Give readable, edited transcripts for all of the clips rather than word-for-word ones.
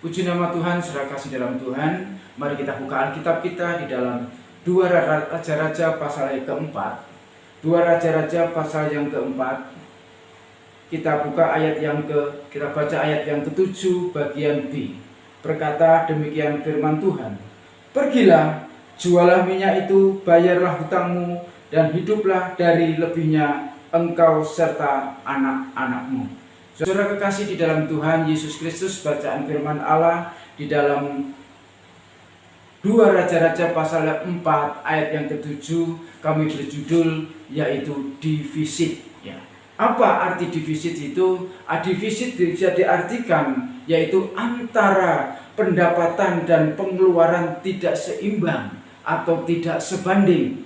Puji nama Tuhan, saudara kasih dalam Tuhan. Mari kita buka Alkitab kita di dalam 2 Raja-Raja pasal yang keempat. 2 Raja-Raja pasal yang keempat. Kita buka kita baca ayat yang ke-7 bagian B. Berkata demikian firman Tuhan. Pergilah, jualah minyak itu, bayarlah hutangmu, dan hiduplah dari lebihnya engkau serta anak-anakmu. Saudara kekasih di dalam Tuhan Yesus Kristus, bacaan firman Allah di dalam 2 Raja-Raja pasal 4 ayat yang ke-7 kami berjudul yaitu defisit. Ya. Apa arti defisit itu? Defisit bisa diartikan yaitu antara pendapatan dan pengeluaran tidak seimbang atau tidak sebanding.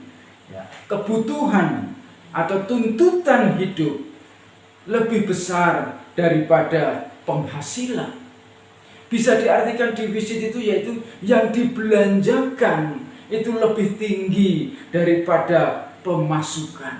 Ya. Kebutuhan atau tuntutan hidup lebih besar daripada penghasilan. Bisa diartikan defisit itu yaitu yang dibelanjakan itu lebih tinggi daripada pemasukan.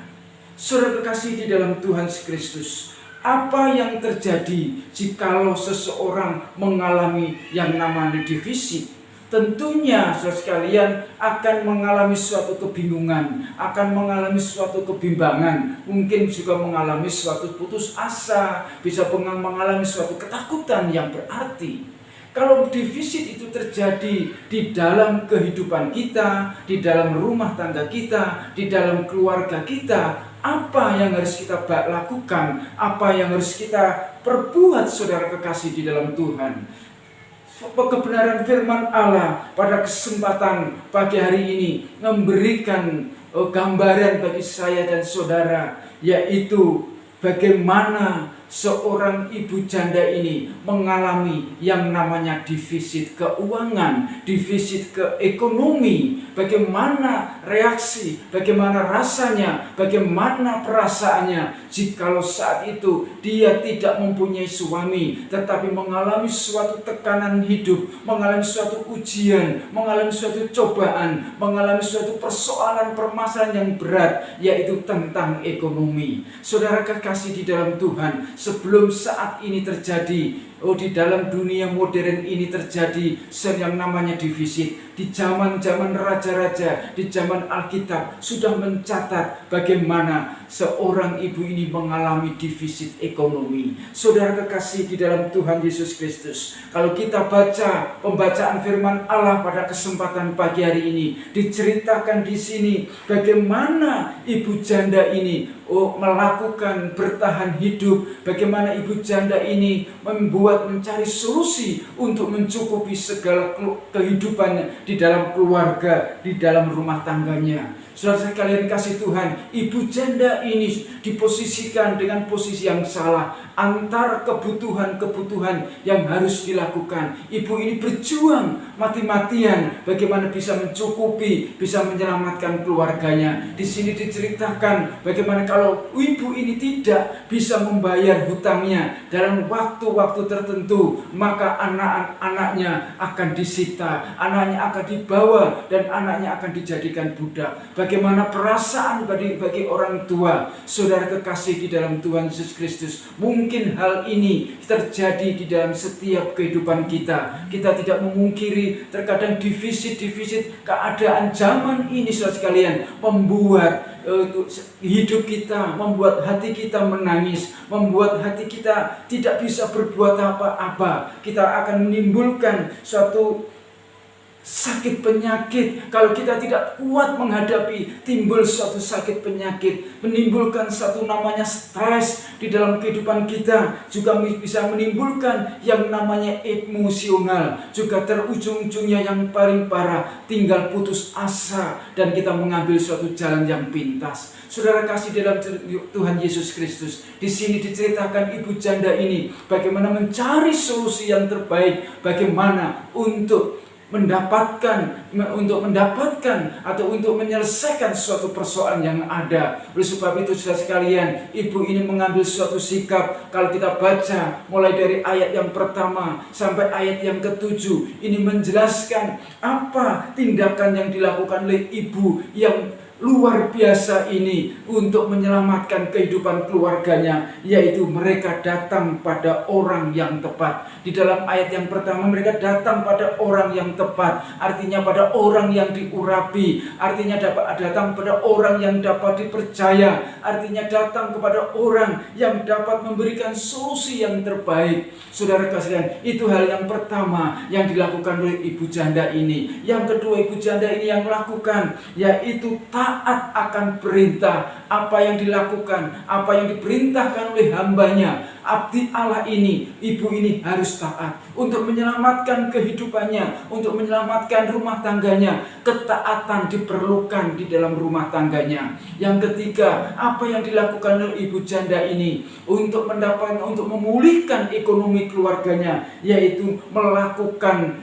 Saudara kekasih di dalam Tuhan Kristus, apa yang terjadi jikalau seseorang mengalami yang namanya defisit? Tentunya saudara sekalian akan mengalami suatu kebingungan, akan mengalami suatu kebimbangan, mungkin juga mengalami suatu putus asa, bisa mengalami suatu ketakutan yang berarti. Kalau defisit itu terjadi di dalam kehidupan kita, di dalam rumah tangga kita, di dalam keluarga kita, apa yang harus kita lakukan, apa yang harus kita perbuat saudara kekasih di dalam Tuhan? Kebenaran firman Allah pada kesempatan pagi hari ini memberikan gambaran bagi saya dan saudara, yaitu bagaimana seorang ibu janda ini mengalami yang namanya defisit keuangan, defisit ekonomi. Bagaimana reaksi, bagaimana rasanya, bagaimana perasaannya jikalau saat itu dia tidak mempunyai suami, tetapi mengalami suatu tekanan hidup, mengalami suatu ujian, mengalami suatu cobaan, mengalami suatu persoalan permasalahan yang berat, yaitu tentang ekonomi. Saudara kekasih di dalam Tuhan, sebelum saat ini terjadi, di dalam dunia modern ini terjadi yang namanya defisit. Di zaman-zaman raja-raja, di zaman Alkitab sudah mencatat bagaimana seorang ibu ini mengalami defisit ekonomi. Saudara kekasih di dalam Tuhan Yesus Kristus, kalau kita baca pembacaan firman Allah pada kesempatan pagi hari ini, diceritakan di sini bagaimana ibu janda ini melakukan bertahan hidup, bagaimana ibu janda ini mencari solusi untuk mencukupi segala kehidupannya di dalam keluarga, di dalam rumah tangganya. Saudara sekalian kasih Tuhan, ibu janda ini diposisikan dengan posisi yang salah antar kebutuhan-kebutuhan yang harus dilakukan. Ibu ini berjuang mati-matian bagaimana bisa mencukupi, bisa menyelamatkan keluarganya. Di sini diceritakan bagaimana kalau ibu ini tidak bisa membayar hutangnya dalam waktu-waktu tertentu, maka anak-anaknya akan disita, anaknya akan dibawa, dan anaknya akan dijadikan budak. Bagaimana perasaan bagi orang tua, saudara kekasih di dalam Tuhan Yesus Kristus. Mungkin hal ini terjadi di dalam setiap kehidupan kita. Kita tidak memungkiri terkadang defisit keadaan zaman ini, saudara sekalian, membuat hidup kita, membuat hati kita menangis, membuat hati kita tidak bisa berbuat apa-apa. Kita akan menimbulkan suatu sakit penyakit. Kalau kita tidak kuat menghadapi, timbul suatu sakit penyakit, menimbulkan satu namanya stres di dalam kehidupan kita, juga bisa menimbulkan yang namanya emosional, juga terujung-ujungnya yang paling parah tinggal putus asa dan kita mengambil suatu jalan yang pintas. Saudara kasih dalam Tuhan Yesus Kristus, di sini diceritakan ibu janda ini bagaimana mencari solusi yang terbaik, bagaimana untuk mendapatkan atau untuk menyelesaikan suatu persoalan yang ada. Oleh sebab itu saudara sekalian, ibu ini mengambil suatu sikap. Kalau kita baca mulai dari ayat yang pertama sampai ayat yang ke-7, ini menjelaskan apa tindakan yang dilakukan oleh ibu yang luar biasa ini untuk menyelamatkan kehidupan keluarganya, yaitu mereka datang pada orang yang tepat. Di dalam ayat yang pertama, mereka datang pada orang yang tepat, artinya pada orang yang diurapi, artinya datang pada orang yang dapat dipercaya, artinya datang kepada orang yang dapat memberikan solusi yang terbaik. Saudara kasihan, itu hal yang pertama yang dilakukan oleh ibu janda ini. Yang kedua, ibu janda ini yang melakukan, yaitu taat akan perintah. Apa yang dilakukan, apa yang diperintahkan oleh hambanya, abdi Allah ini, ibu ini harus taat untuk menyelamatkan kehidupannya, untuk menyelamatkan rumah tangganya. Ketaatan diperlukan di dalam rumah tangganya. Yang ketiga, apa yang dilakukan oleh ibu janda ini untuk memulihkan ekonomi keluarganya, yaitu melakukan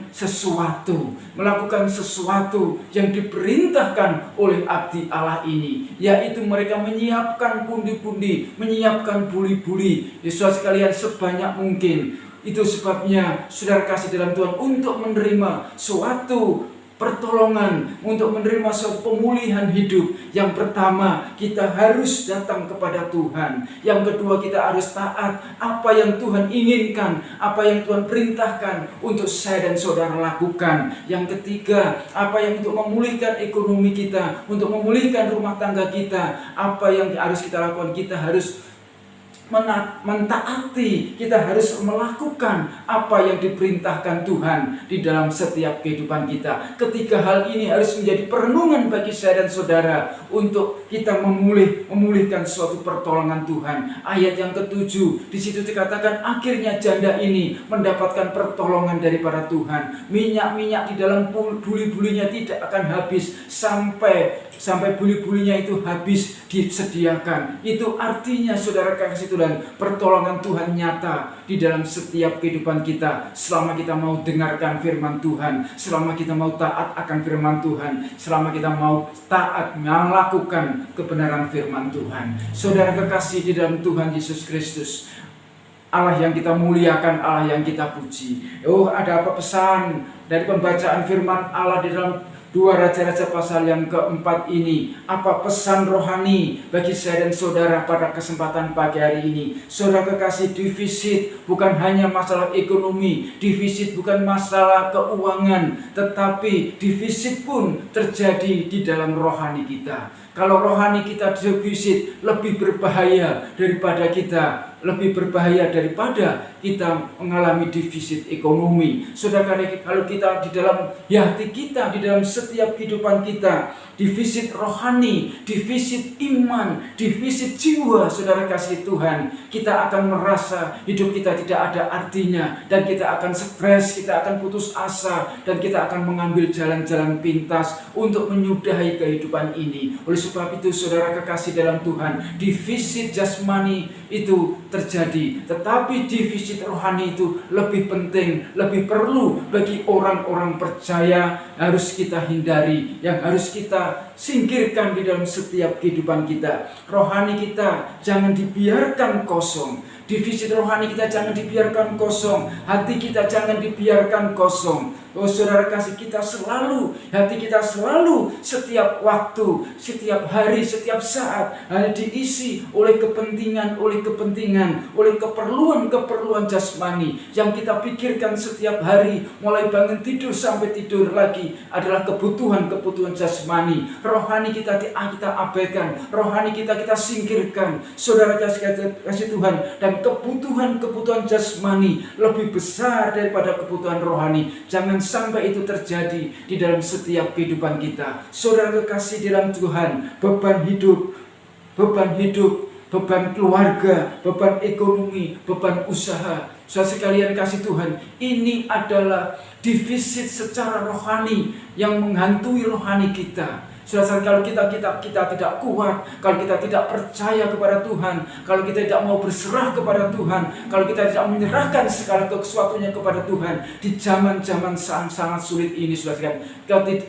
sesuatu yang diperintahkan oleh abdi Allah ini, yaitu mereka menyiapkan pundi-pundi, menyiapkan buli-buli. Saudara sekalian, sebanyak mungkin. Itu sebabnya saudara kasih dalam Tuhan, untuk menerima suatu pertolongan, untuk menerima suatu pemulihan hidup. Yang pertama, kita harus datang kepada Tuhan. Yang kedua, kita harus taat apa yang Tuhan inginkan, apa yang Tuhan perintahkan untuk saya dan saudara lakukan. Yang ketiga, apa yang untuk memulihkan ekonomi kita, untuk memulihkan rumah tangga kita, apa yang harus kita lakukan. Kita harus mentaati, kita harus melakukan apa yang diperintahkan Tuhan di dalam setiap kehidupan kita. Ketiga hal ini harus menjadi perenungan bagi saya dan saudara untuk kita memulihkan suatu pertolongan Tuhan. Ayat yang ketujuh, di situ dikatakan akhirnya janda ini mendapatkan pertolongan daripada Tuhan. Minyak-minyak di dalam buli-bulinya tidak akan habis sampai buli-bulinya itu habis disediakan. Itu artinya saudara kasih Tuhan, pertolongan Tuhan nyata di dalam setiap kehidupan kita. Selama kita mau dengarkan firman Tuhan, selama kita mau taat akan firman Tuhan, selama kita mau taat melakukan kebenaran firman Tuhan. Saudara kekasih di dalam Tuhan Yesus Kristus, Allah yang kita muliakan, Allah yang kita puji. Ada apa pesan dari pembacaan firman Allah di dalam 2 Raja-Raja pasal yang keempat ini? Apa pesan rohani bagi saya dan saudara pada kesempatan pagi hari ini? Saudara kekasih, defisit bukan hanya masalah ekonomi, defisit bukan masalah keuangan, tetapi defisit pun terjadi di dalam rohani kita. Kalau rohani kita defisit, lebih berbahaya daripada kita mengalami defisit ekonomi. Saudara, kalau kita di dalam hati kita, di dalam setiap kehidupan kita, defisit rohani, defisit iman, defisit jiwa, saudara kasih Tuhan, kita akan merasa hidup kita tidak ada artinya, dan kita akan stres, kita akan putus asa, dan kita akan mengambil jalan-jalan pintas untuk menyudahi kehidupan ini. Oleh sebab itu, saudara kekasih dalam Tuhan, defisit jasmani itu terjadi, tetapi defisit rohani itu lebih penting, lebih perlu bagi orang-orang percaya, harus kita hindari, yang harus kita singkirkan di dalam setiap kehidupan kita. Rohani kita jangan dibiarkan kosong, defisit rohani kita jangan dibiarkan kosong, hati kita jangan dibiarkan kosong. Saudara kasih, hati kita selalu, setiap waktu, setiap hari, setiap saat hanya diisi oleh kepentingan, oleh keperluan jasmani yang kita pikirkan setiap hari, mulai bangun tidur sampai tidur lagi adalah kebutuhan jasmani. Rohani kita abaikan, rohani kita singkirkan. Saudara kasih Tuhan, dan kebutuhan jasmani lebih besar daripada kebutuhan rohani. Jangan sampai itu terjadi di dalam setiap kehidupan kita. Saudara kekasih dalam Tuhan, beban hidup, beban keluarga, beban ekonomi, beban usaha, saudara sekalian kasih Tuhan, ini adalah defisit secara rohani yang menghantui rohani kita. Saudara, kalau kita tidak kuat, kalau kita tidak percaya kepada Tuhan, kalau kita tidak mau berserah kepada Tuhan, kalau kita tidak menyerahkan segala sesuatunya kepada Tuhan di zaman-zaman sangat sulit ini, saudara,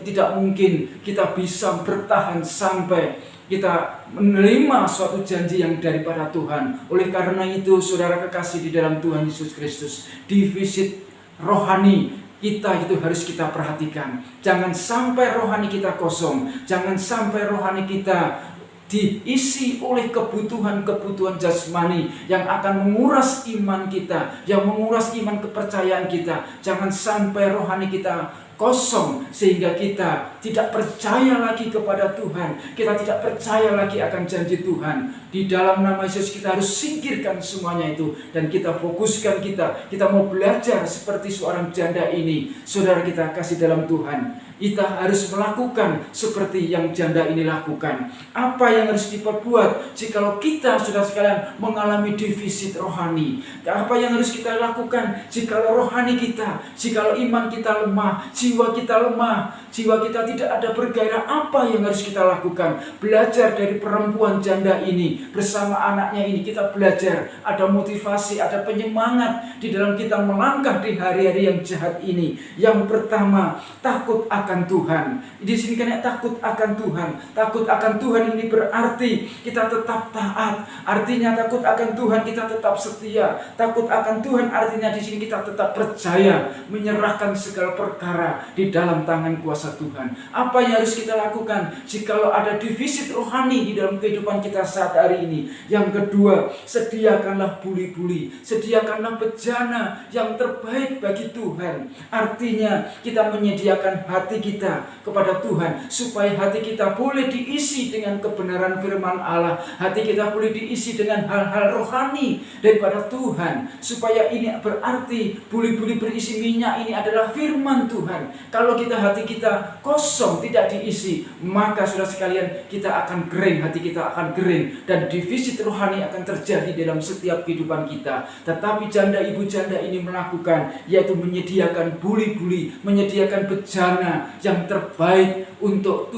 tidak mungkin kita bisa bertahan sampai kita menerima suatu janji yang daripada Tuhan. Oleh karena itu, saudara kekasih di dalam Tuhan Yesus Kristus, defisit rohani Kita itu harus kita perhatikan. Jangan sampai rohani kita kosong. Jangan sampai rohani kita diisi oleh kebutuhan-kebutuhan jasmani yang akan menguras iman kita, yang menguras iman kepercayaan kita. Jangan sampai rohani kita kosong sehingga kita tidak percaya lagi kepada Tuhan. Kita tidak percaya lagi akan janji Tuhan. Di dalam nama Yesus kita harus singkirkan semuanya itu. Dan kita fokuskan kita mau belajar seperti seorang janda ini. Saudara kita kasih dalam Tuhan, kita harus melakukan seperti yang janda ini lakukan. Apa yang harus diperbuat jikalau kita, saudara sekalian, mengalami defisit rohani? Apa yang harus kita lakukan jikalau rohani kita, jikalau iman kita lemah, jiwa kita lemah, jiwa kita tidak ada bergairah? Apa yang harus kita lakukan? Belajar dari perempuan janda ini bersama anaknya ini. Kita belajar, ada motivasi, ada penyemangat di dalam kita melangkah di hari-hari yang jahat ini. Yang pertama, takut akan Tuhan. Di sini kan takut akan Tuhan. Takut akan Tuhan ini berarti kita tetap taat. Artinya takut akan Tuhan kita tetap setia. Takut akan Tuhan artinya di sini kita tetap percaya, menyerahkan segala perkara di dalam tangan kuasa Tuhan. Apa yang harus kita lakukan jikalau ada defisit rohani di dalam kehidupan kita saat hari ini? Yang kedua, sediakanlah buli-buli, sediakanlah bejana yang terbaik bagi Tuhan. Artinya kita menyediakan hati kita kepada Tuhan supaya hati kita boleh diisi dengan kebenaran firman Allah. Hati kita boleh diisi dengan hal-hal rohani daripada Tuhan. Supaya ini berarti buli-buli berisi minyak ini adalah firman Tuhan. Kalau hati kita kosong, tidak diisi, maka saudara sekalian, kita akan kering, hati kita akan kering, dan defisit rohani akan terjadi dalam setiap kehidupan kita. Tetapi janda ibu janda ini melakukan, yaitu menyediakan buli-buli, menyediakan bejana yang terbaik untuk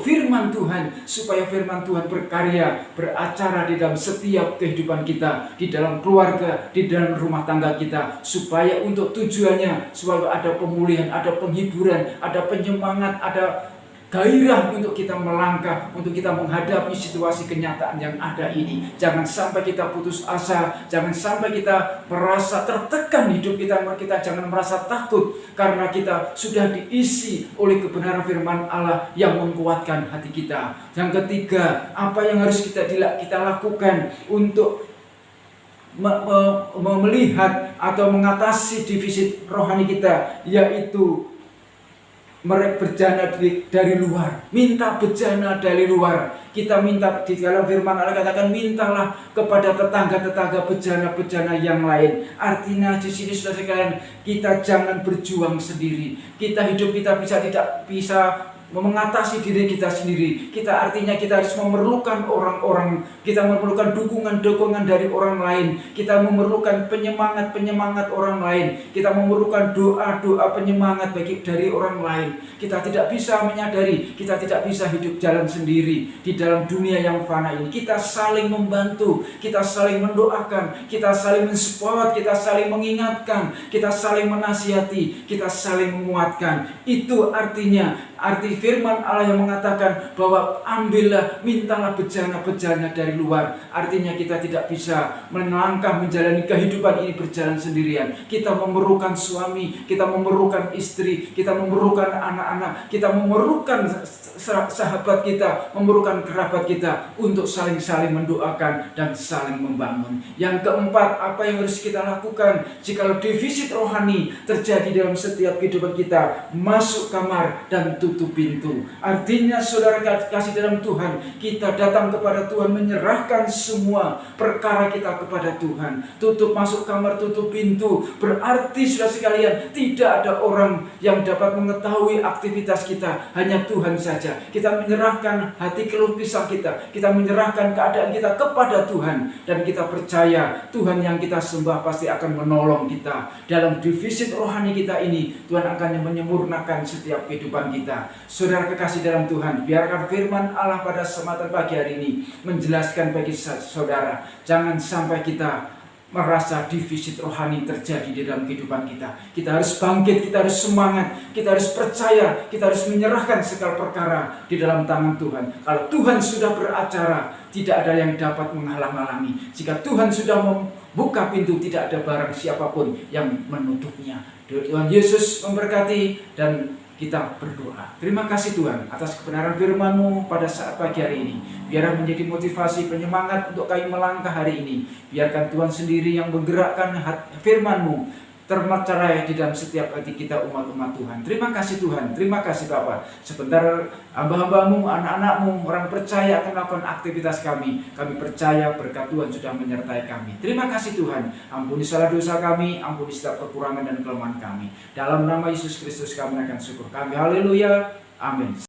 firman Tuhan, supaya firman Tuhan berkarya, beracara di dalam setiap kehidupan kita, di dalam keluarga, di dalam rumah tangga kita, supaya untuk tujuannya selalu ada pemulihan, ada penghiburan, ada penyemangat, ada gairah untuk kita melangkah, untuk kita menghadapi situasi kenyataan yang ada ini. Jangan sampai kita putus asa, jangan sampai kita merasa tertekan hidup kita jangan merasa takut, karena kita sudah diisi oleh kebenaran firman Allah yang menguatkan hati kita. Yang ketiga, apa yang harus kita lakukan untuk melihat atau mengatasi defisit rohani kita, yaitu mereka bejana dari luar. Minta bejana dari luar. Kita minta, di dalam firman Allah katakan, mintalah kepada tetangga-tetangga bejana-bejana yang lain. Artinya di sini saudara sekalian, kita jangan berjuang sendiri. Hidup kita tidak bisa mengatasi diri kita sendiri. Artinya kita harus memerlukan orang-orang, kita memerlukan dukungan-dukungan dari orang lain, kita memerlukan penyemangat orang lain, kita memerlukan doa-doa penyemangat dari orang lain. Kita tidak bisa menyadari, kita tidak bisa hidup jalan sendiri di dalam dunia yang fana ini. Kita saling membantu, kita saling mendoakan, kita saling mensupport, kita saling mengingatkan, kita saling menasihati, kita saling menguatkan. Itu arti firman Allah yang mengatakan bahwa mintalah bejana-bejana dari luar. Artinya kita tidak bisa melangkah menjalani kehidupan ini berjalan sendirian. Kita memerlukan suami, kita memerlukan istri, kita memerlukan anak-anak, kita memerlukan sahabat kita, memerlukan kerabat kita untuk saling mendoakan dan saling membangun. Yang keempat, apa yang harus kita lakukan jikalau defisit rohani terjadi dalam setiap kehidupan kita? Masuk kamar dan tutup pintu. Artinya saudara kasih dalam Tuhan, kita datang kepada Tuhan, menyerahkan semua perkara kita kepada Tuhan. Masuk kamar, tutup pintu. Berarti saudara sekalian, tidak ada orang yang dapat mengetahui aktivitas kita, hanya Tuhan saja. Kita menyerahkan hati keluh kesah kita menyerahkan keadaan kita kepada Tuhan, dan kita percaya Tuhan yang kita sembah pasti akan menolong kita dalam defisit rohani kita ini. Tuhan akan menyempurnakan setiap kehidupan kita. Saudara kekasih dalam Tuhan, biarkan firman Allah pada kesempatan pagi hari ini menjelaskan bagi saudara, jangan sampai kita merasa defisit rohani terjadi di dalam kehidupan kita. Kita harus bangkit, kita harus semangat, kita harus percaya, kita harus menyerahkan segala perkara di dalam tangan Tuhan. Kalau Tuhan sudah beracara, tidak ada yang dapat menghalang-halangi. Jika Tuhan sudah buka pintu, tidak ada barang siapapun yang menutupnya. Tuhan Yesus memberkati dan kita berdoa. Terima kasih Tuhan atas kebenaran firman-Mu pada saat pagi hari ini. Biarlah menjadi motivasi, penyemangat untuk kami melangkah hari ini. Biarkan Tuhan sendiri yang menggerakkan firman-Mu termaterai di dalam setiap hati kita umat-umat Tuhan. Terima kasih Tuhan, terima kasih Bapa. Sebentar hamba-hambamu, anak-anakmu, orang percaya akan melakukan aktivitas kami. Kami percaya berkat Tuhan sudah menyertai kami. Terima kasih Tuhan, ampuni salah dosa kami, ampuni setiap kekurangan dan kelemahan kami. Dalam nama Yesus Kristus kami akan syukur kami. Haleluya, amin.